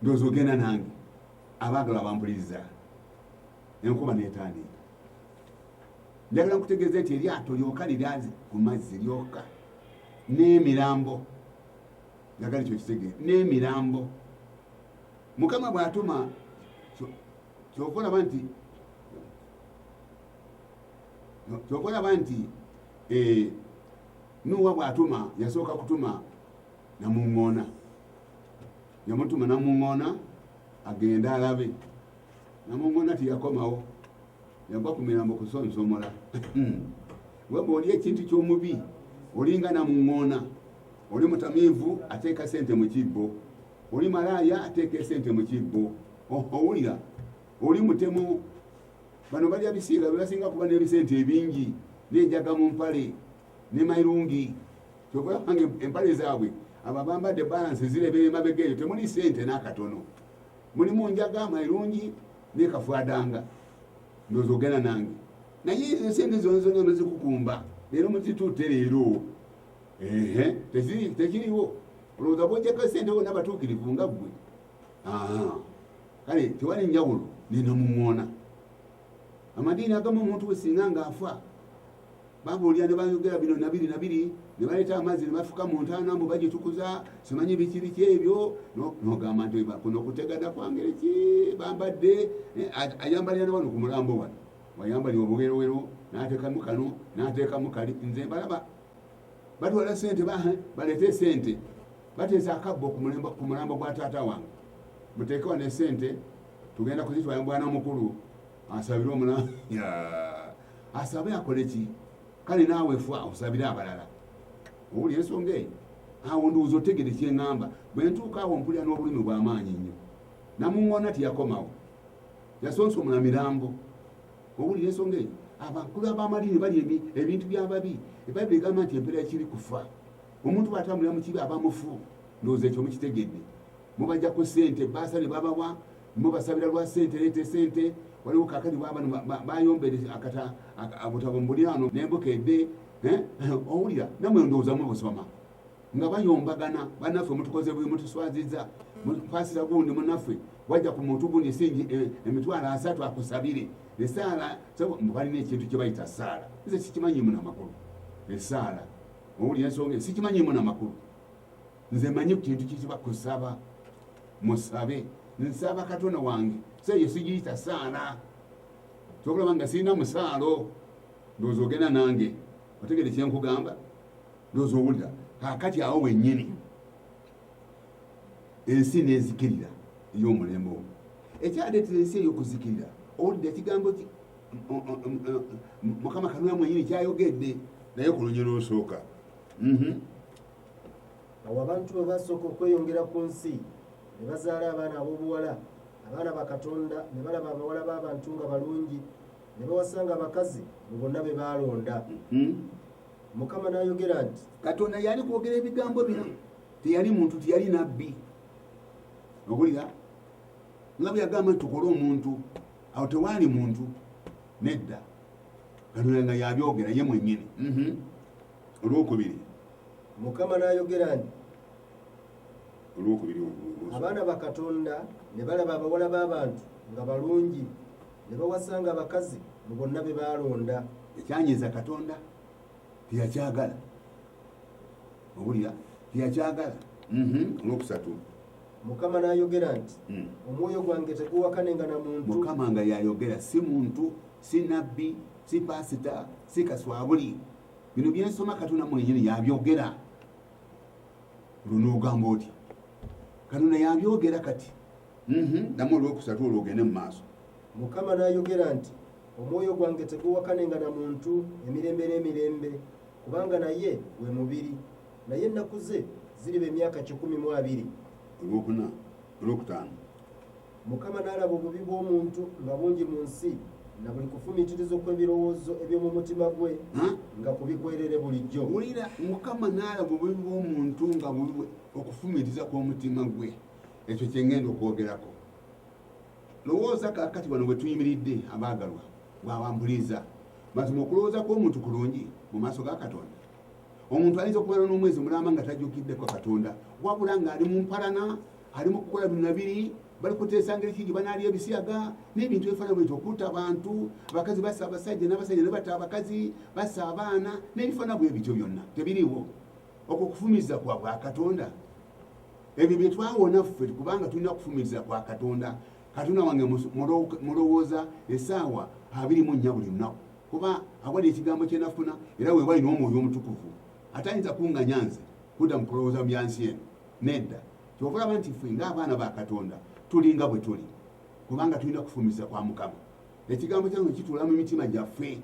ndozo gena nange abagala bampuliriza enkuba netandika njagala nkutegeeza nti eryato lyoka liryazi ku mazzi lyoka n'emirambo njagala ekyo kitegeeza n'emirambo Mukama bw'atuma kyokolaba nti Nuwa bw'atuma yasooka kutuma namuŋŋoona yamutuma namuŋŋoona agenda alabe namuŋŋoona tiyakomawo yagwa ku mirambo kusonsomola weba oli ekintu ky'omubi olinga namuŋŋoona oli mutamiivu ateeka sente mu kibbo oli malaaya ateeka sente mu kibbo owulira oli mutemu bano balya bisiiga bebasinga kuba n'ebisente ebingi n'enjaga mu mpale ne mairungi kyokulange empale zaabwe abo abambadde balansi zirebera emabega eyo temuli sente n'akatono mulimu njaga mairungi n'ekafwadanga ndowooza ogenda nange naye sente zonzona nezikukumba leero muzitutte leero tekiriwo olowooza bwojjako sente wona batuukirivu nga ggwe kale tewali njawulo nenamuŋŋoona amadiini agamu omuntu wesinga ng'afa babuulira ne bayogera bino nabiri ne baleeta amazzi ne bafuka mu ntaana mbu bagitukuza simanyi bikiriki ebyo nogamba nti kuno okutegana kwangeri ki bambadde ayambalira ne wano ku mulambo wano wayambalira obuwerowero n'ateekamu kano n'ateekamu kali nze mbalaba batwala sente baleete sente bateesa akabbo ku mulambo gwa taata wange muteekewa ne sente tugenda kuzitwala bwana mukulu asabire omulamu asabe akole ki kale naawe fa osabire abalala owulira ensonga eyo awo ndowooza otegere kyeŋŋamba bwe ntuuka awo mpulira n'obulumi bw'amaanyi nnyo namuŋŋoona tiyakomawo yasonsomola mirambo owulira ensonga eyo abakulu ab'amadiini bali ebintu by'ababi ebayibuli egamba nti empeera ekiri kufa omuntu bw'atambulira mu kibi aba mufu ndowooza ekyo mukitegedde mubajja ku sente baasa ne babawa mubasabira lwa sente leete sente waliwo kakati bwabano bayombere butabo mbulirano nembukedde owulira namwe ndowoozamu busoma nga bayombagana bannaffe mutukoze buli mutuswaziza mupasira gundi munaffe wajja ku muntu gundi esingi emitwalo 3 akusabire esaala balina ekintu kye bayita saala nze sikimanyimu namakulu esaala owulira ensonga sikimanyimu namakulu nze manyi ku kintu kikibakusaba musabe nsaba katonda wange seyo sigiyita saala kyokulaba nga sirina musaalo ndowooza ogenda nange otegere kyenkugamba ndowooza owulira kakati awo wennyini ensi nezikirira ey'omulembe omwo ekyaleetera ensi ey'okuzikirira owulidde ekigambo Mukama Katonda mwennyini kyayogedde naye ku lunyiro olusooka awo abantu bwe basooka okweyongera ku nsi ne bazaala abaana ab'obuwala abaana ba Katonda ne balaba abawala b'abantu nga balungi ne bawasanga abakazi mu bonna be baalonda Mukama n'ayogera nti Katonda yali kwogera ebigambo bino teyali muntu teyali nabbi owulira nga bwe yagamba nti tukole omuntu awo tewaali muntu nedda Katonda nga yabyogera ye mwennyini olwokubiri Mukama n'ayogera nti olwokubiri abaana ba Katonda ne balaba abawala b'abantu nga balungi ne bawasanga abakazi mu bonna be baalonda ekyanyiza Katonda tiyakyagala owulira tiyakyagala olwokusatu Mukama n'ayogera nti omwoyo gwange teguwakanenga na muntu Mukama nga yayogera si muntu si nabbi si pasita si kaswabuli bino byensoma Katonda mwenyini yabyogera luno ogamba oti Katonda yabyogera kati damu olwokusatu olwogende mu maaso Mukama n'ayogera nti omwoyo gwange teguwakanenga na muntu emirembe n'emirembe kubanga naye we mubiri naye ennaku ze ziriba emyaka 12 olwokutaano Mukama n'alaba obubi bw'omuntu nga bungi mu nsi na buli kufumitiriza kw'ebirowoozo eby'omu mutima gwe nga kubigwerere bulijjo wulira Mukama n'alaba obubi bw'omuntu nga okufumitiza kw'omutima gwe ekyo kyengenda okwogerako lowooza kakati wano bwe tuyimiridde abaagalwa bwawambuliza mazima okulowooza kw'omuntu kulungi mu maaso ga Katonda omuntu ayinza okumala n'omwezi mulamba nga tajjukiddeko Katonda wabula ng'ali mu mpalana halimu kukola bino nabiri bali kuteesa ngeri kingi banaalya ebisiyaga n'ebintu ebifana bwetyo okutta abantu abakazi bassa abasajja n'abasajja ne batta abakazi bassa abaana n'ebifana bwe bityo byonna tebiriwo okwo kufumiza kwa Katonda ebyo bye twawona ffe kubanga tulina kufumiza kwa Katonda. Katonda wange mulowooza essaawa 24 buli lunaku kuba awali ekigambo kye nafuna era we walina omwoyo omutukuvu atayinza kunganya nze kudda mu kulowooza mu byansi eno nedda kyova olaba nti ffe ng'abaana ba Katonda tulinga bwe tuli kubanga tulina kufumiza kwa Mukama. Ekigambo kyange kituula mu mitima gyaffe.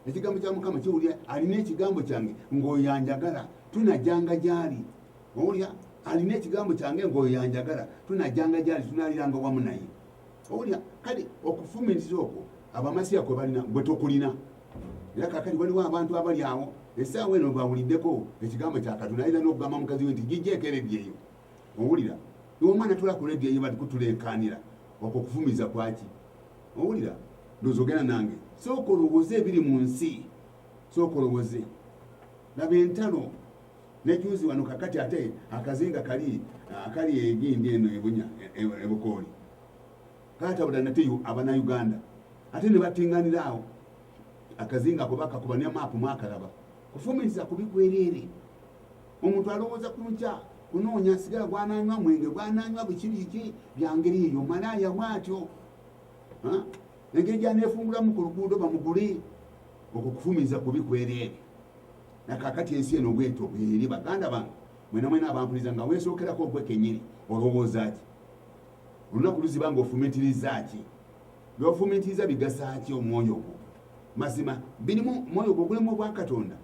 Ekigambo kya Mukama kiwulira alina ekigambo kyange ng'oyo yanjagala tunajjanga gy'ali. Owulira alina ekigambo kyange ng'oyo yanjagala tunajjanga gy'ali tunaaliranga wamu naye. Owulira kale okufumiriza okwo abamasiya kwe balina bwe tokulina. Era kakati waliwo abantu abali awo essaawa eno bawuliddeko ekigambo kya Katonda ayinza n'okugamba mukazi we nti gijjeeko ereddi eyo. Owulira omwana tulakula eddi eyo bali kutulenkaanira okwo kufumiza kwaki. Owulira ndowooza ogenda nange sooka olowooze ebiri mu nsi sooka olowooze laba entalo nekyuzi wano kakati ate akazinga kali egindi eno ebunya ebukooli katabula nate abannayuganda ate ne batinganira awo akazinga ko bakakuba ne maapu mwakalaba kufumiriza kubikwereere. Omuntu alowooza ku nkya kunoonya sigala gwananywa mwenge gwananywa biki byangeri eyo malaaya bwatyo engeri gyaneefungulamu ku luguudo bamugule okwo kufumiza kubikwereere. Nakakati ensi eno bwetyo bweri baganda bange mwena abampuliza nga weesookerako ogwekenyiri olowooza ki olunaku luziba nga ofumitiriza ki byofumitiriza bigasa ki omwoyo ogwo mazima birimu mwoyo gwo gulimu obwa Katonda.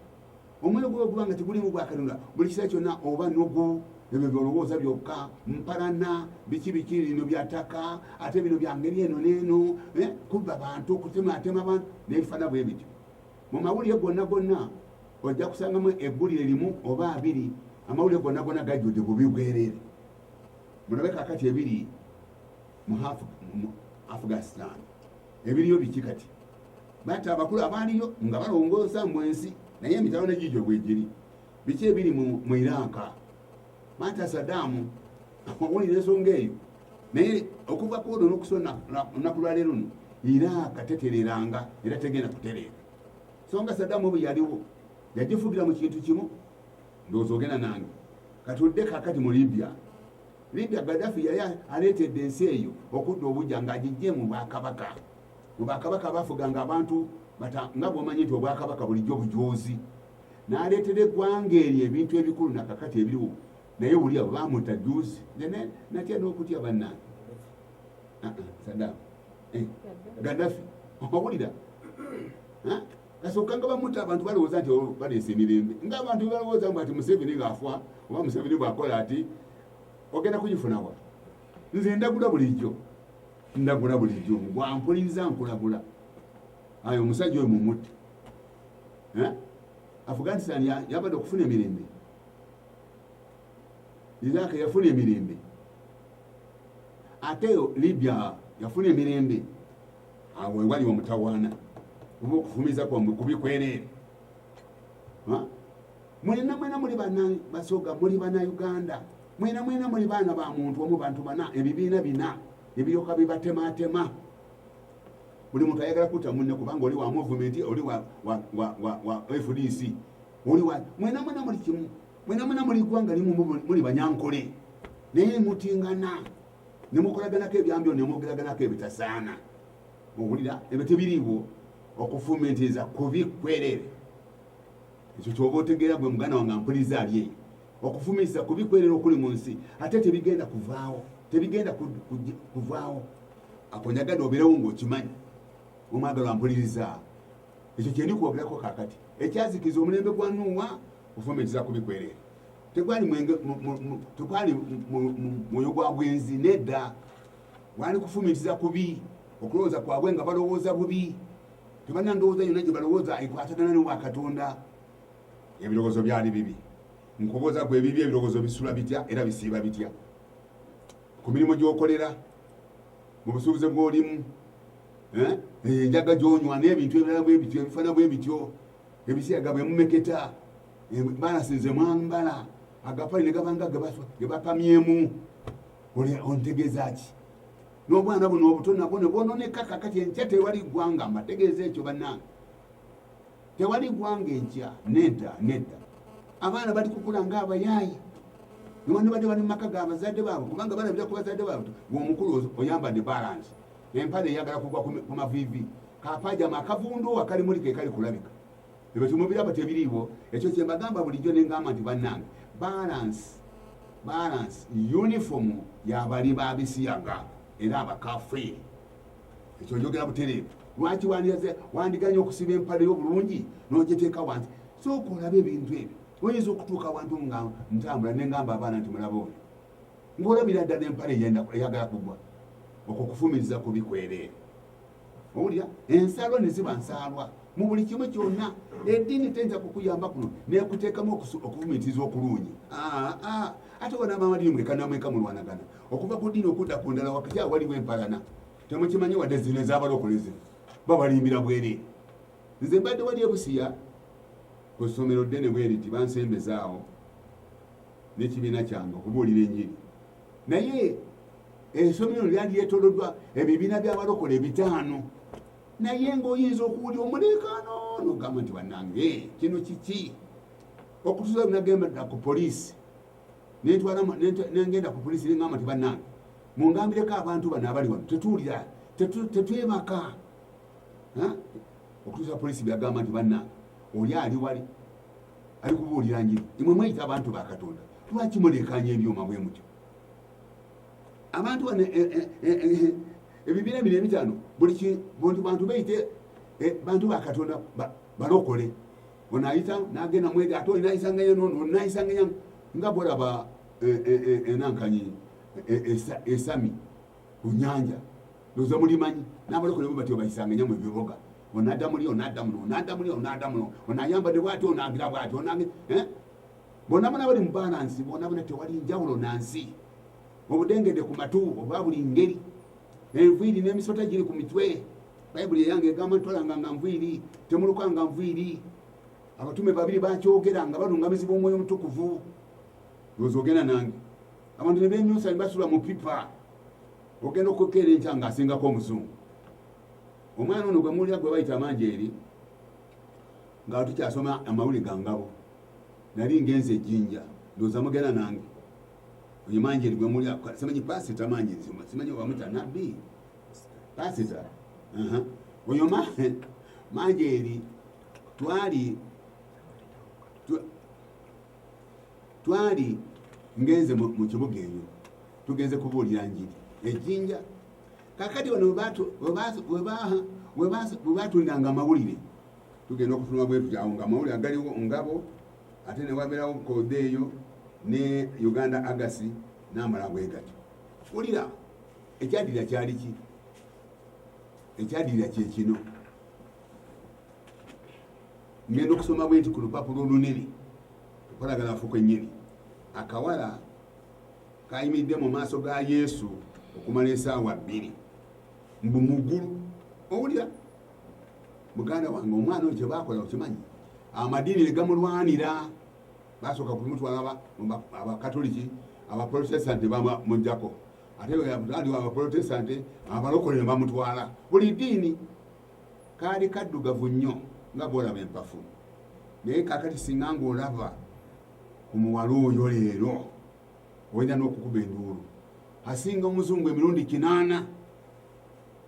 Omwoyo gwo ogubanga tigulimu bwa Katonda buli kiseera kyonna oba nogo ebyo byolowooza byokka mpalana biki lino byataka ate bino byangeri eno neeno kubba bantu okutematema abantu n'ebifana bwe bityo. Mu mawulire gonna ojja kusangamu eggulire limu oba abiri amawulire gonna gajjudde bubi bwereere. Mulabe kakati ebiri mu Afghanistan ebiriyo biki kati batta abakulu abaaliyo nga balongoosa mu ensi naye emitalo negijjo bwegiri. Biki ebiri mu Iraq batta Saddam awulira ensonga eyo naye okuva ku olwo n'okusona olunaku lwa leero luno Iraq tetereranga era tegenda kutereera. Songa Saddam bwe yaliwo yagifugira mu kintu kimu ndowooza ogenda nange katudde kakati mu Libya Gaddafi yali aleetedde ensi eyo okudda obujja ng'agijje mu bwakabaka bafuganga abantu nga bw'omanyi nti obwakabaka bulijjo bujoozi n'aleetera eggwanga eri ebintu ebikulu nakakati ebiriwo naye wuli abo baamuta juuzi natya n'okutya bannange Saddam Gaddafi owulira kasooka nga bamuta abantu balowooza nti baleese emirembe ng'abantu balowooza mbu ati Museveni ng'afa oba Museveni bw'akola ati ogenda kugifunawa. Nze ndagula bulijjo bwampuliriza nkulagula ayo omusajja oyo mumutte. Afghanistan yabadde okufuna emirembe, Iraq yafuna emirembe, ate Libya yafuna emirembe. Awo wali omutawaana oba okufumiza kwammwe kubikwereere. Mwena muli basoga muli Bannayuganda mwena muli baana ba muntu omu bantu bana ebibiina bina ebiryoka bibatematema. Buli muntu ayagala kutta munne kubanga oli wa movement oli wa FDC oli wa mwena muli kimu mwena muli gwanga limu muli banyankole naye mutingana ne mukolaganako ebyambyo ne mwogeraganako ebitasaana. Owulira ebyo tebiriiwo okufumentiza kubikwereere. Ekyo kyoba otegeera bwe muganda wange mpuliriza ali eyo okufumitiza kubikwereere okuli mu nsi ate tebigenda kuvaawo. Akonyagadde obeerewo ng'okimanyi omwagala mpuliriza. Ekyo kyendi kwogerako kakati ekyazikiza omulembe gwa Nuuwa ofumitiza kubikwereere. Tekwali mwoyo gwa bwenzi nedda wali kufumitiza kubi okulowooza kwabwe nga balowooza bubi tebalina ndowooza yonna gye balowooza ekwatagana n'obwa Katonda. Ebirowoozo byali bibi nkubooza gwe bibi ebirowoozo bisula bitya era bisiiba bitya ku mirimu gy'okolera mu busuubuzi bw'olimu enjaga gy'onywa n'ebintu ebirala bwe bityo ebifana bwe bityo ebisiyaga bwe mumeketa balasinze mwambala agapale ne gabanga gebapamyemu ontegeeza ki n'obwana buno obuto nabwo ne bwononeka kakati enkya tewali ggwanga mbategeeza ekyo bannange tewali ggwanga enkya nedda abaana bali kukula ng'abayaayi niwani badde bali mu maka g'abazadde baabwe kubanga balabira ku bazadde baabwe bw'omukulu oyambadde balance empale eyagala kugwa ku mavivi kapajama akavundu akalimulika ekali kulabika ebyo tumubiraba tebiriiwo ekyo kye mbagamba bulijjo ne ngamba nti bannange balance uniform y'abali babisiyaga era abakafeeri ekyo njogera butereevu lwaki wandiganya okusiba empale y'obulungi n'ogiteeka wansi sooka olabe ebintu ebyo oyinza okutuuka wantu nga ntambula nengamba abaana nti mulaba oyo ng'olabira ddala empale eyagala kugwa okwo kufumiriza kubikwereere owulira ensalo ne ziba nsalwa mu buli kimu kyonna eddiini teyinza kukuyamba kuno nekuteekamu okufumitiriza okulungi ate wana mamadini mwekanamweka mulwanagana okuva ku ddiini okudda ku ndala wakati awo waliwo empalana temukimanyi wadde zino ez'abalokole zino babalimbira bwereere nze mbadde wali ebusiya ku ssomero ddene bweriti bansembezaawo n'ekibiina kyange okubuulira enjiri naye essomero lyali lyetooloddwa ebibiina by'abalokole 5 naye ng'oyinza okuwulira omuleekaano n'ogamba nti bannange kino kiki okutuusa nagenda ku poliisi nengenda ku poliisi nengamba nti bannange mungambireko abantu bano abali wano tetuwulira tetwebaka okutuusa poliisi byagamba nti bannange oli ali wali ali kubuulira njiri imwe mweyita abantu ba Katonda lwaki mulekanya ebyuma bwe mutyo abantu bano ebibiina bino 5 buli bantu beyite bantu ba Katonda balokole onayita nagenda mwezi ate onayisanganya nga bwolaba enankanyi esami ku nyanja loza mulimanyi n'abalokole bwe batyo bayisanganya mu biboga onadda muli onayambadde bwati onagira bwati bonna bali mu balansi bonna tewali njawulo nansi obudengede ku matu obwa buli ngeri enviiri n'emisota giri ku mitwe bayibuli eyange egamba ntwalanga nviiri temulukanga nviiri abatume 2 bakyogera nga balungamizibwa omwoyo omutukuvu lwozi ogenda nange abantu ne benyusa ne basula mu pipa ogenda okukeera enkya ng'asingako omuzungu omwana ono gwe muwulira gwe bayita Manjeeri nga tukyasoma amawulire ga Ngabo nali ngenze ejjinja ndowooza mugenda nange oyo Manjeeri gwe muwulira simanyi pasita Manjeeri simanyi wamuta nabbi pasita oyo Manjeeri twali ngenze mu kibuga eyo tugenze kubuulira njiri ejjinja kakati bano webatuliranga amawulire tugenda okufuluma bwetu kyawo nga amawulire agaliwo Ngabo ate ne wabeerawo kode eyo ne Uganda Agasi n'amala bwe gatyo wulira ekyadirira kyali ki ekyadirira kyekino ngenda okusoma bwenti ku lupapula olunene tukolagala afuko ennyini akawala kayimiridde mu maaso ga Yesu okumala esaawa 2 mbu muggulu owulira muganda wange omwana oyo kyebakola okimanyi amadiini ne gamulwanira basooka kumutwala abakatoliki abaprotestanti bamugjako ate aliwo abaprotestanti abalokole ne bamutwala buli ddiini kaali kaddugavu nnyo nga bwolaba empafu naye kakati singa ng'olaba ku muwala oyo leero oyina n'okukuba enduulu asinga omuzungu emirundi 8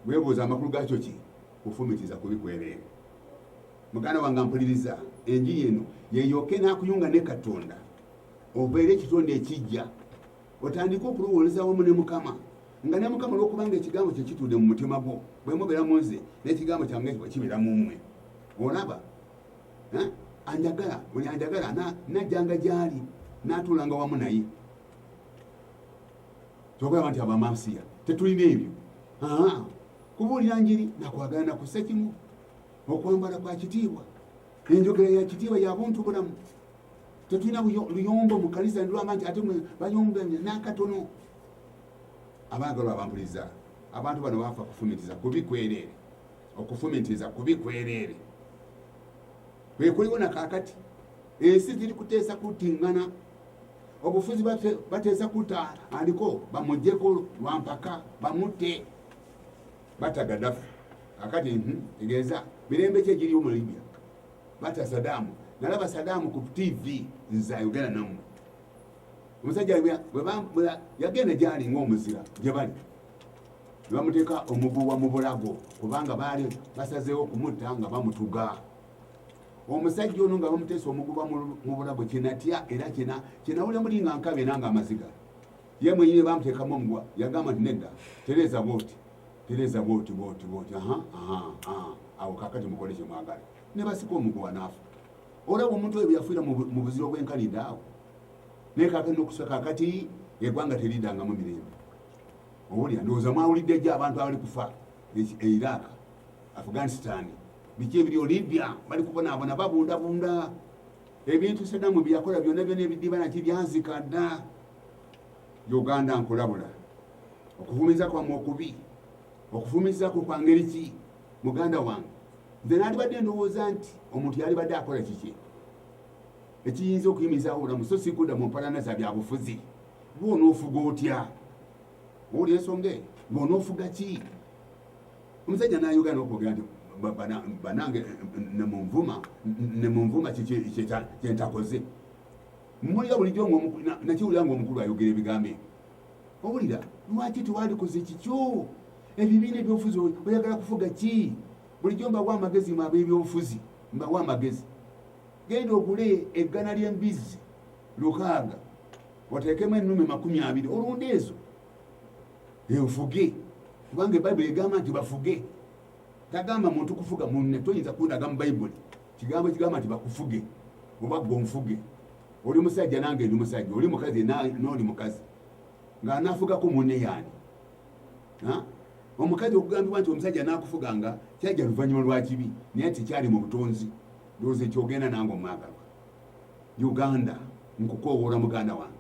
weebuuza amakulu gakyo ki kufumitiza kubikwereere muganda wange mpuliriza enjiri eno yeeyoke n'akuyunga ne Katonda obeere ekitonde ekijja otandike okulowoleza wamu ne Mukama nga ne Mukama olw'okubanga ekigambo kye kitudde mu mutima gwo bwe mubeera mu nze n'ekigambo kyange kibeera mu mmwe olaba anjagala buli anjagala najjanga gyali n'atuulanga wamu naye togamba nti abamasiya tetulina ebyo kubuulira njiri nakwagala nakussa kimu okwambala kwa kitiibwa enjogera ya kitiibwa ya buntu bulamu tetulina luyombo mu kanisa ndulwamba nti ate bayombe n'akatono abaagala abampuliza abantu bano bafa kufumitiza kubikwereere okufumitiza kubikwereere kwekuliwo nakakati ensi ziri kuteesa kutingana obufuzi bateesa kutta aliko bamugyeko lwampaka bamutte batta Gaddafi kakati tegeeza mirembe ki egiri mu Libya batta Saddam nalaba Saddam ku TV nze ayogera nammwe omusajja yagenda gyali ng'omuzira gye bali ne bamuteeka omuguwa mu bulago kubanga baali basazeewo okumutta nga bamutuga omusajja ono nga bamuteesa omuguwa mu bulago kyenatya era kyenawulira muli nga nkabe nanga amaziga ye mwenyine bamuteekamu omuguwa yagamba nti nedda tereza bwoti awo kakati mukole kyemwagala ne basika omuguwa naafa olaba omuntu oyo byafiira mu buziro bw'enkalidde awo naye kakati n'okusaka kakati eggwanga teriddangamu mirembe owulira ndowooza mwawulidde gye abantu abali kufa Iraq Afghanistan biki ebiri Libya bali kubonaabona babundabunda ebintu Saddam byeyakola byonna ebiddiba naki byanzika dda Uganda nkulabula okuvumiza kwammwe okubi okuvumizaako kwa ngeri ki muganda wange nze nandibadde ndowooza nti omuntu yalibadde akola kiki ekiyinza okuyimizaawo obulamu so si kudda mu mpalana bya bufuzi bw'onoofuga otya owulira ensonga eyo bw'onoofuga ki omusajja n'ayogera n'okwogera nti banange nemunvuma kyentakoze mulira bulijjo nakiwulira ng'omukulu ayogera ebigambo ebyo owulira lwaki tewalikoze kikyo ebibiina ebyobufuzi oyagala kufuga ki bulijjo mbawa amagezi mu ab'ebyobufuzi mbawa amagezi genda ogule eggana ly'embizi 600 wateekemu ennume 20 olunda ezo ofuge kubanga ebayibuli egamba nti bafuge tagamba muntu kufuga munne toyinza kundaga mu bayibuli kigambo kigamba nti bakufuge oba gwe onfuge oli musajja nange ndi musajja oli mukazi n'oli mukazi ng'anaafugako munne yaani omukazi okugambibwa nti omusajja n'akufuganga kyajja luvannyuma lwa kibi naye tekyali mu butonzi ndowooza ekyogenda nange omwagalwa Uganda nkukoowoola muganda wange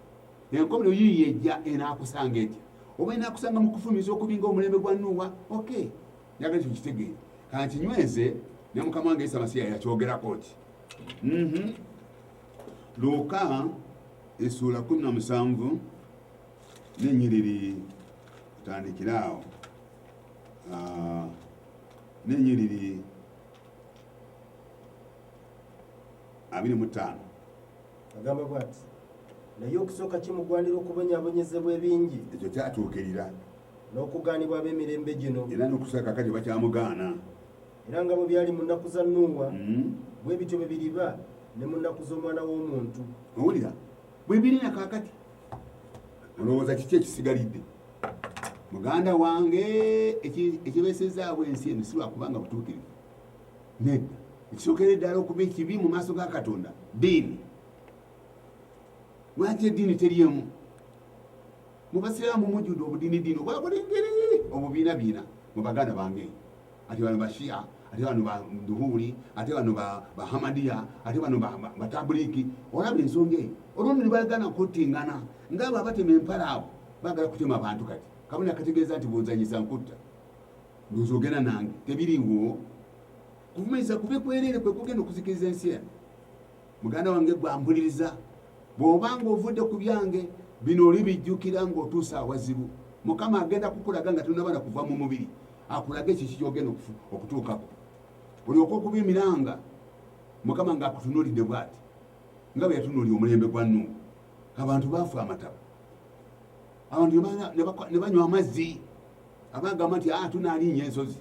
enkomero yiiyo ejja enaakusanga etya oba enaakusanga mu kufumiza okubinga omulembe gwa Nuuwa okay njagala ekyo kitegeere kankinyweze ne mukama wange Yesu Masiya yakyogerako ki Luuka essuula 17 n'ennyiriri tutandikiraawo n'ennyiriri 25 agamba bw'ati naye okusooka kimugwanira okubonyaabonyezebwa ebingi ekyo kyatuukirira n'okugaanibwa ab'emirembe gino era n'okusaka kati bakyamugaana era nga bwe byali mu nnaku za Nuuwa bwe bityo bwe biriba ne mu nnaku z'Omwana w'Omuntu owulira bwe biri na kaakati olowooza kiki ekisigalidde muganda wange ekibeesezaawo ensi eno si lwakubanga butuukirivu nedda ekisookera eddala okuba ekibi mu maaso ga Katonda ddiini lwaki eddiini teriemu mu basiraamu mujjudde obudiinidiini obwabuli ngeri obubiinabiina mu baganda bange ate bano bashiya ate bano baduhuli ate bano bahamadiya ate bano batabuliki olaba ensonga eyo olwono ne bagana kuttingana ngaabo abatema empala abo bagala kutema abantu kati kabona kategeeza nti bonzanyisa nkutta ndowooza ogenda nange tebiriwo kuvumiriza kube kwerere kwe kugenda okuzikiriza ensi eno muganda wange gwambuliriza bw'obanga ovudde ku byange bino olibijjukira ng'otuusa awazibu mukama agenda kukulaga nga tonabana kuva mu mubiri akulaga ekyo kikyogenda okutuukako olyoka okubimiranga mukama ng'akutunuulidde bw'ati nga bwe yatunuulira omulembe gwa Nuuwa abantu baafa amataba abantu ne banywa amazzi abagamba nti tunaalinya ensozi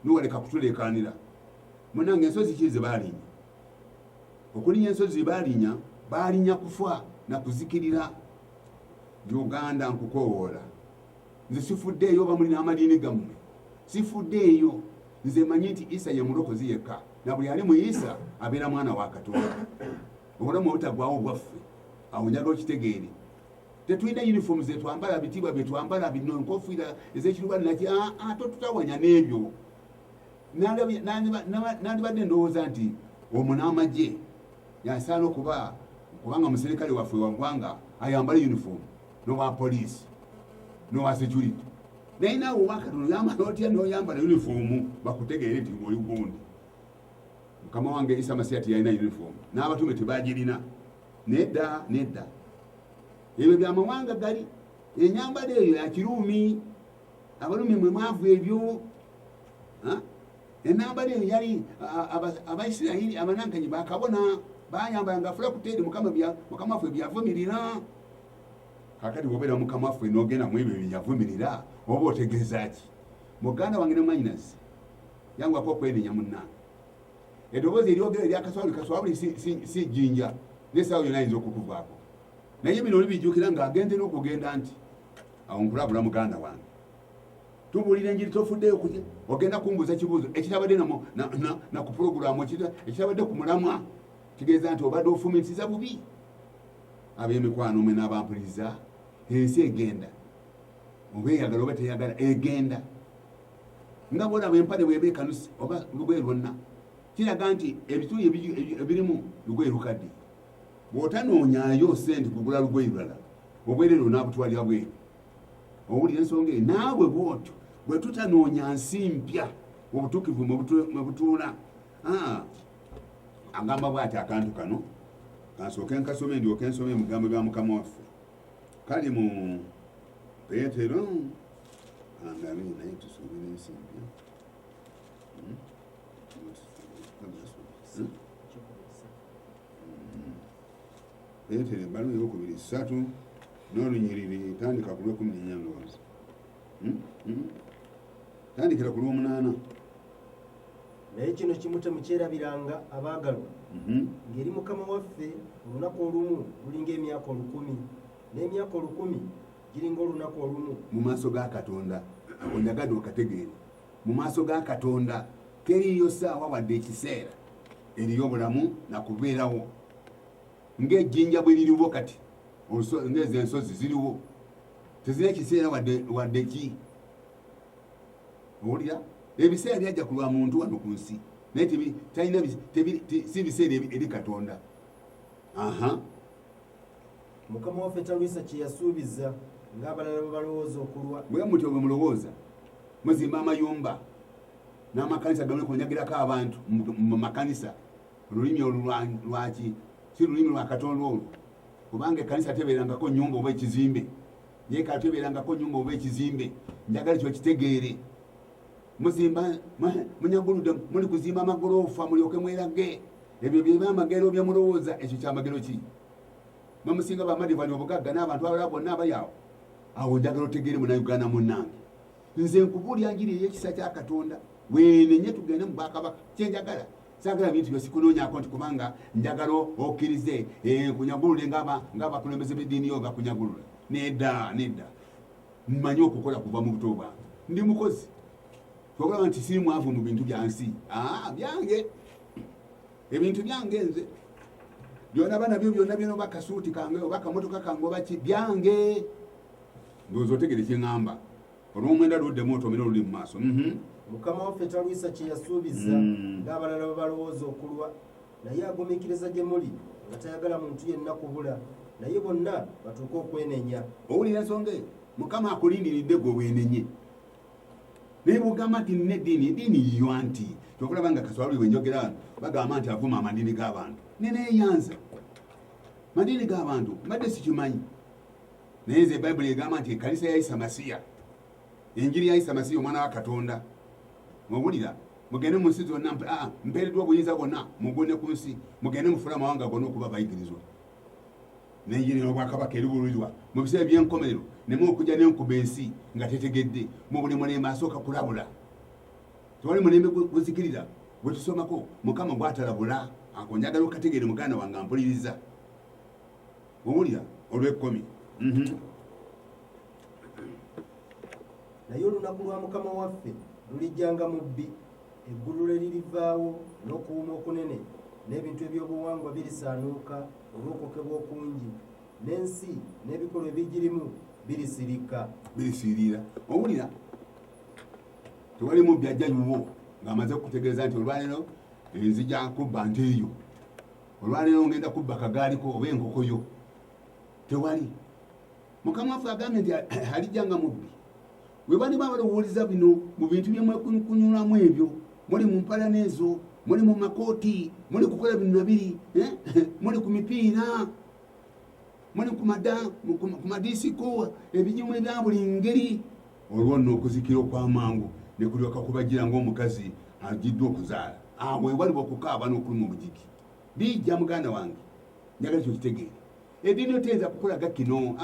niwaleka kutuleekaanira munange ensozi ki ze baalinya okulinya ensozi baalinya kufa na kuzikirira Uganda nkukoowoola nze sifuddeeyo oba muli n'amadiini gammwe sifuddeeyo nze manyi nti Isa ye mulokozi yekka na buli ali mu Isa abeera mwana wa Katonda obulamu obutagwawo bwaffe awo njaga okitegeere tetulina uniform zetwambala bitibwa byetwambala bino nkofiira ez'ekirubani naki totutawanya n'ebyo nandibadde ndowooza nti omunaamagye yasaana kubanga muserikale waffe waggwanga ayambala uniform n'owa poliisi n'owa security naye naawe owakatono oyambala otya n'oyambala uniform bakutegeere nti oli gundi mukama wange Isa Masiya teyalina uniform n'abatume tebagirina nedda ebyo byamawanga gali enyambala eyo ya Kirumi Abalumi mwe mwavu ebyo enambala eyo yali Abaisirayiri abanankanyi bakabona bayambala nga fula kuteri mukama waffe byavumirira kakati bw'obeera mukama waffe n'ogenda mu ebyo byavumirira oba otegeeza ki muganda wange ne minus yangwako okwenenya munnange eddoboozi eryogera eryakaswabuli si jjinja n'essaawa yonna ayinza okukuvaako naye bino olibijjukira ng'agenze n'okugenda nti awo nkulabula muganda wange tubuulira enjiri tofuddeyo kutya ogenda kumbuuza kibuuzo ekitabadde na ku pulogulaamu ekitabadde ku mulamwa kitegeeza nti obadde ofumitiza bubi ab'emikwano mwe n'abampuliriza ensi egenda oba eyagala oba teyagala egenda nga bwolaba empale bweba ekanusi oba lugoye lwonna kiraga nti ebituyi ebirimu lugoye lukadde bw'otanoonyaayo sente kugula lugoye lulala obwerero n'abutwalira bweru owulira ensonga eyo naawe bwotyo bwe tutanoonya nsi mpya obutuukivu mwe butuula agamba bw'ati akantu kano kansooke nkasome ndyoke nsome ebigambo bya mukama waffe kali mu Peetero angabi naye tusuubira ensi mpya Peetero ebbaluwa eyokubiri 3 n'olunyiriri tandika ku lw'ekumi ndowooza tandikira ku lw'omunaana naye kino kimu temukyerabiranga abaagalwa ng'eri mukama waffe olunaku olumu lulinga emyaka 1000 n'emyaka 1000 giringa olunaku olumu mu maaso ga Katonda onyagadde okategeere mu maaso ga Katonda teriyo ssaawa wadde ekiseera eriyo obulamu nakubeerawo ng'ejjinja bwe liriwo kati ng'ezo ensozi ziriwo tezirina ekiseera wadde ki owulira ebiseera byajja kulwa muntu wano ku nsi naye si biseera eri Katonda mukama waffe talwisa kye yasuubiza ng'abalala bwe balowooza okulwa bwe mutyo bwe mulowooza muzimba amayumba n'amakanisa gamule kunyagirako abantu mu makanisa olulimi olwaki si lulimi lwa Katonda olwo kubanga ekkanisa tebeerangako nnyumba oba ekizimbe yeekaalu tebeerangako nnyumba oba ekizimbe njagala ekyo kitegeere muzimba munyaguludde muli kuzimba amagoloofa mulyoke mwerage ebyo byeba amagero bye mulowooza ekyo kyamagero ki bamusinga bamadivani obugagga n'abantu abalala bonna abayaawo awo njagala otegeere munauganda munnange nze nkubuulya njiri ey'ekisa kya Katonda weenenye tugende mu Bwakabaka kyenjagala saagala bintu byosikunoonyako nti kubanga njagala okkirize kunyagulule ng'abakulembeze b'eddiini yo bakunyagulula nedda mmanyi okukola kuva mu buto bwange ndi mukozi okulaba nti siri mwavu mu bintu bya nsi byange ebintu byange nze byonna banabyo byonna oba kasuuti kange oba kamotoka kange oba ki byange ndowooza otegere kyeŋŋamba olw'omwenda luddemu otomera oluli mu maaso mukama waffe talwisa kye yasuubiza ng'abalala bwe balowooza okulwa naye agumiikiriza gye muli nga tayagala muntu yenna kubula naye bonna batuuke okwenenya owulira ensonga eyo mukama akulindiridde gwe weenenye naye bwogamba nti nina eddiini yiyo nti tokulaba nga kaswaluli bwenjogera bagamba nti avuma amadini g'abantu neneeyanza madini g'abantu mbadde sikimanyi naye nze bayibuli egamba nti ekkanisa ya Isa Masiya enjiri ya Isa Masiya omwana wa Katonda mwowulira mugende mu nsi zonna mpeereddwa obuyinza bwonna mugone ku nsi mugende mufule amawanga gonna okuba bayigirizwa n'enjiri n'obwakabaka eribulirwa mu biseera by'enkomerero nemu okujja n'enkuba ensi nga tetegedde mu buli mulembe asooka kulabula tewali mulembe guzikirira gwe tusomako mukama bw'atalabula ako njagala okategeere muganda wange ampuliriza owulira olw'ekkomi naye olunaku lwa mukama waffe lulijjanga mubbi eggulu lye lirivaawo n'okuwuuma okunene n'ebintu ebyobuwangwa birisaanuuka olw'okwokebwa okungi n'ensi n'ebikolwa ebigirimu birisiirira owulira tewali mubbi ajja yuwo ng'amaze okutegeeza nti olwaleero nzija kubba nte eyo olwaleero ngenda kubba kagaaliko oba enkoko yo tewali mukama waffe agambye nti alijjanga mubbi bwe bali balowooza bino mu bintu byemwekunyulamu ebyo muli mu mpala n'ezo muli mu makooti muli kukola bino nabiri muli ku mipiira muli ku madisiko ebijimu ebya buli ngeri olwo nno okuzikira okw'amangu ne kulyoka kubagira ng'omukazi agiddwa okuzaala awo ewaliwo okukaaba n'okuluma obujiki bijja muganda wange njagala ekyo kitegeere eddiini oteyinza kukulaga kino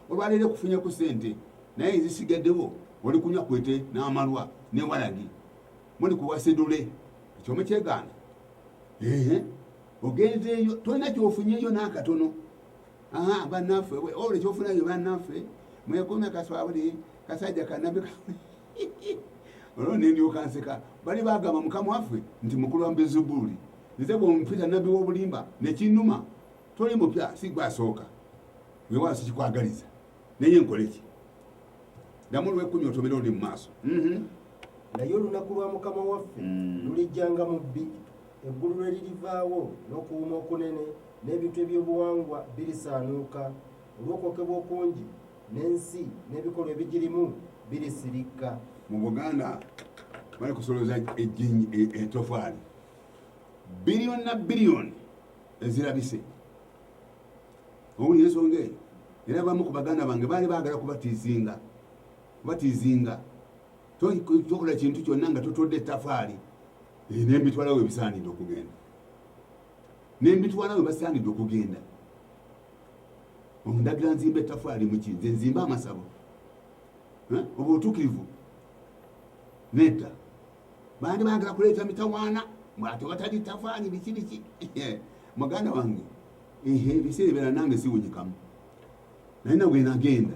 olwaleero kufunye ku ssente naye ezisigaddewo oli kunywa kwete n'amalwa ne walagi muli kuwasedule ekyo mukyegaana ogenzeeyo tolina kyofunyeeyo n'akatono bannaffe olwo ekyofunayo bannaffe mwekuume kaswabuli kasajja kanabbi olwo nendyoka nseka bali bagamba mukama waffe nti mukulu wa Beelzebuli nze bw'ompita nabbi w'obulimba nekinnuma toli mupya si gwasooka weewala sikikwagaliza naye nkole ki ddamu lw'ekkumi otomera oli mu maaso naye olunaku lwa mukama waffe lulijjanga mu bbi eggulu lwe lirivaawo n'okuwuuma okunene n'ebintu ebyobuwangwa birisaanuuka olw'okwokebwa okungi n'ensi n'ebikolwa ebigirimu birisirikka mu Buganda bali kusolooza etofaali biliyoni na biliyoni ezirabise owulira ensonga eyo era bamu ku baganda bange baali baagala kubatiizinga tokola kintu kyonna nga totodde etafaali nembitwalawo ebisaanidde okugenda ondagira nzimba etafaali muki nze nzimba amasabo oba otuukirivu nedda bandi baagala kuleeta mitawaana ate watali tafaali biki muganda wange ebiseera bera nange siwunyikamu naye nabwe nagenda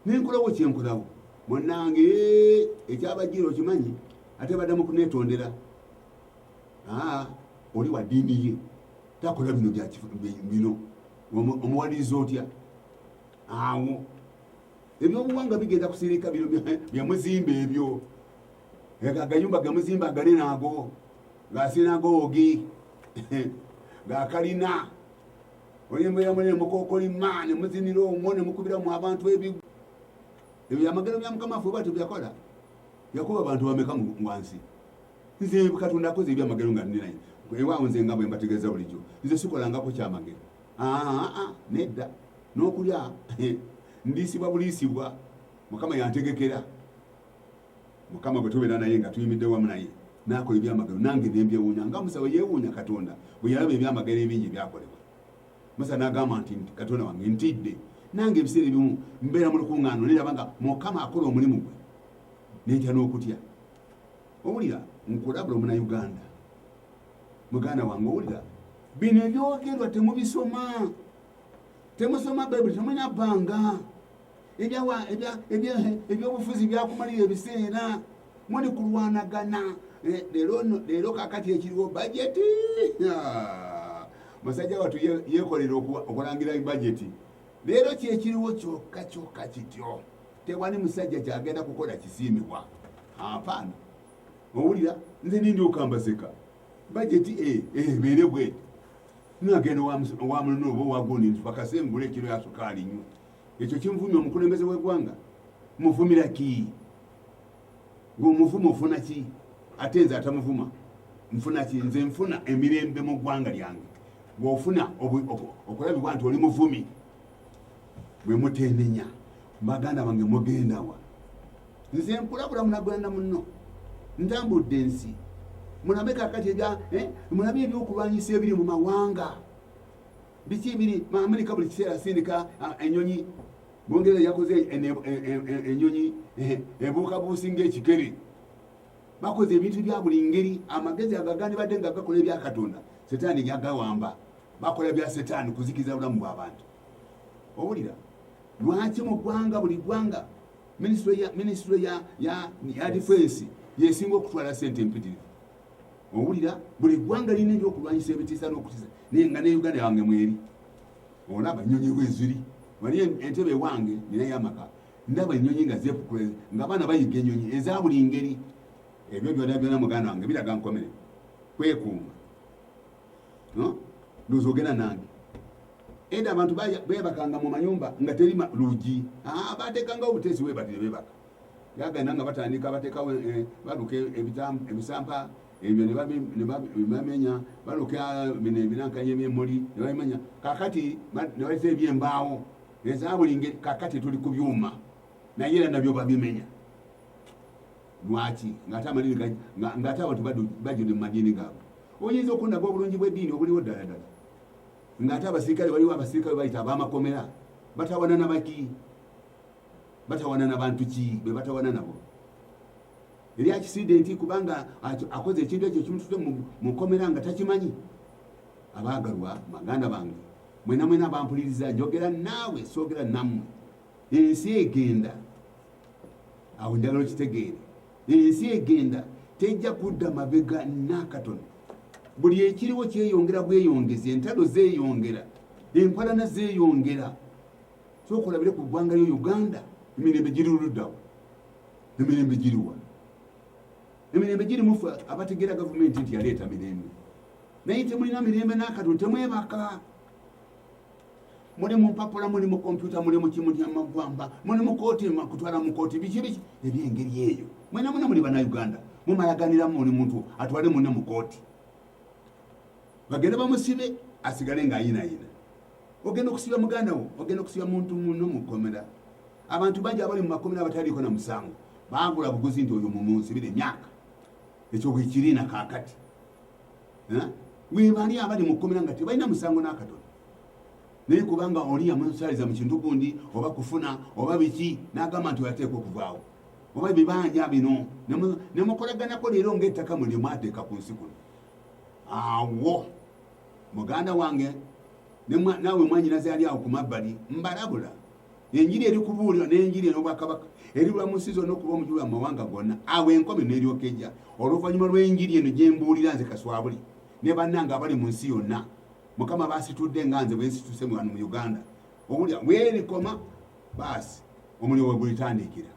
nenkolawo kyenkolawo munange ekyabajira okimanyi ate baddamu kunetondera oli wa ddiini ye takola bino omuwaliriza otya awo ebyobuwanga bigenda kusirika bino byamuzimba ebyo agayumba gamuzimba aganene ago gasinagogi gakalina olimbeera munene mukokolima nemuzinira omwo nemukubiramu abantu ebigu ebyo amagero bya mukama waffe bwatyo byakola yakuba abantu bameka wansi nze katonda akoze ebyamagero nga ninaye ewaawo nze nga bwe mbategeeza bulijjo nze sikolangako kyamagero nedda n'okulya ndiisibwa buliisibwa mukama yantegekera mukama gwe tubeera naye nga tuyimidde wamu naye nakola ebyamagero nange nembyewuunya nga musawo yeewuunya katonda bwe yalaba ebyamagero ebingi byakolebwa musa n'agamba nti katonda wange ntidde nange ebiseera ebimu mbeera mu lukuŋŋaano neraba nga mukama akola omulimu gwe nentya n'okutya owulira nkulabula omunauganda muganda wange owulira bino ebyogerwa temubisoma temusoma bayibuli temulina bbanga ebyobufuzi byakumalira ebiseera muli kulwanagana leero kakati ekiriwo bajeti musajja watu yekolera okulangira bajeti leero kyekiriwo kyokka kityo tewali musajja kyagenda kukola kisiimibwa apaana owulira nze nindyoka mbaseka bajeti ebeere bweti nagenda owamunono oba owagundi nti pakasengula ekiro ya sukaali nnyo ekyo kinvumya omukulembeze w'eggwanga muvumira ki ng'omuvuma ofuna ki ate nze atamuvuma nfuna ki nze nfuna emirembe mu ggwanga lyange bw'ofuna okulabibwa nti oli muvumi bwe mutenenya baganda bange mugendawa nze nkulabula munaganda muno ntambudde ensi mulabe kakati mulabe ebyokulwanyisa ebiri mu mawanga biki ebiri Amerika buli kiseera asindika enyonyi Bungereza yakoze enyonyi ebuukabuusi ng'ekikere bakoze ebintu bya buli ngeri amagezi agagandi badde nga gakola ebya Katonda setaani gyagawamba bakola bya setaani kuzikiza bulamu bw'abantu owulira lwaki mu ggwanga buli ggwanga minisitule ya defense yesinga okutwala sente empitirivu owulira buli ggwanga lina ebyokulwanyisa ebitiisa n'okutiisa naye nga ne Uganda yange mweri olaba ennyonyi bweziri wali entebe wange ninayo amaka ndaba ennyonyi nga zeepukule nga abaana bayiga ennyonyi eza buli ngeri ebyo byonna muganda wange biraga nkomere kwekuuma luuzi ogenda nange eda abantu bebakanga mu mayumba nga teri luugi bateekangawo obuteesi webatire bebaka yagenda nga batandika bateekawo baluka ebisampa ebyo ne bamenya baluka bino ebinankanye by'emmuli ne babimenya kakati ne baleta ebyembaawo eza buli ngeri kakati tuli ku byuma naye era nabyo babimenya lwaki ng'ate amadini ng'ate abantu bajjudde mu madini gaabwe oyinza okundaga obulungi bw'eddiini obuliwo ddala ddala ng'ate abasirikale waliwo abasirikale bayita ab'amakomera batawana nabaki batawana n'abantu ki be batawana nabo eri akisidenti kubanga akoze ekintu ekyo kimutute mu komera nga takimanyi abaagalwa baganda bange mwena bampuliriza njogera naawe soogera nammwe ensi egenda awo njagala okitegeere ensi egenda tejja kudda mabega nakatono buli ekiriwo kyeyongera bweyongezi entalo zeeyongera empalana zeeyongera sookulabire ku ggwanga lyo Uganda emirembe giri luddawo emirembe giriwa emirembe giri mufe abategeera gavumenti nti yaleeta mirembe naye temulina mirembe nakatono temwebaka muli mu mpapula muli mu kompyuta muli mu kimutyamagwamba muli mu kooti kutwala mu kooti biki ebyengeri eyo mwena muli bannayuganda mumalaganiramu muli muntu atwale munne mu kooti bagende bamusibe asigale ng'ayinayina ogenda okusiba muganda wo ogenda okusiba muntu muno mukomera abantu bangi abali mu makomera abataliiko na musango bagula buguzi nti oyo mumusibire emyaka ekyo bwekirina kakati webali abali mu komera nga tebalina musango n'akatono naye kubanga oli yamusaliza mu kintu gundi oba kufuna oba biki n'agamba nti oyateeka okuvaawo oba ebibanja bino nemukolaganako leero ng'ettaka muli mwateeka ku nsi kuno awo muganda wange naawe mwanyinaze ali awo ku mabbali mbalabula enjiri eri kubuulira n'enjiri n'obwakabaka eri lwamusizo n'okuba omujulu wa mawanga gonna awo enkomi n'eryokejja oluvannyuma lw'enjiri eno gye mbuulira nze Kaswabuli ne bannange abali mu nsi yonna mukama baasitudde nga nze bwe nsituse wano mu Uganda obulya weerikoma baasi omuliro we gulitandikira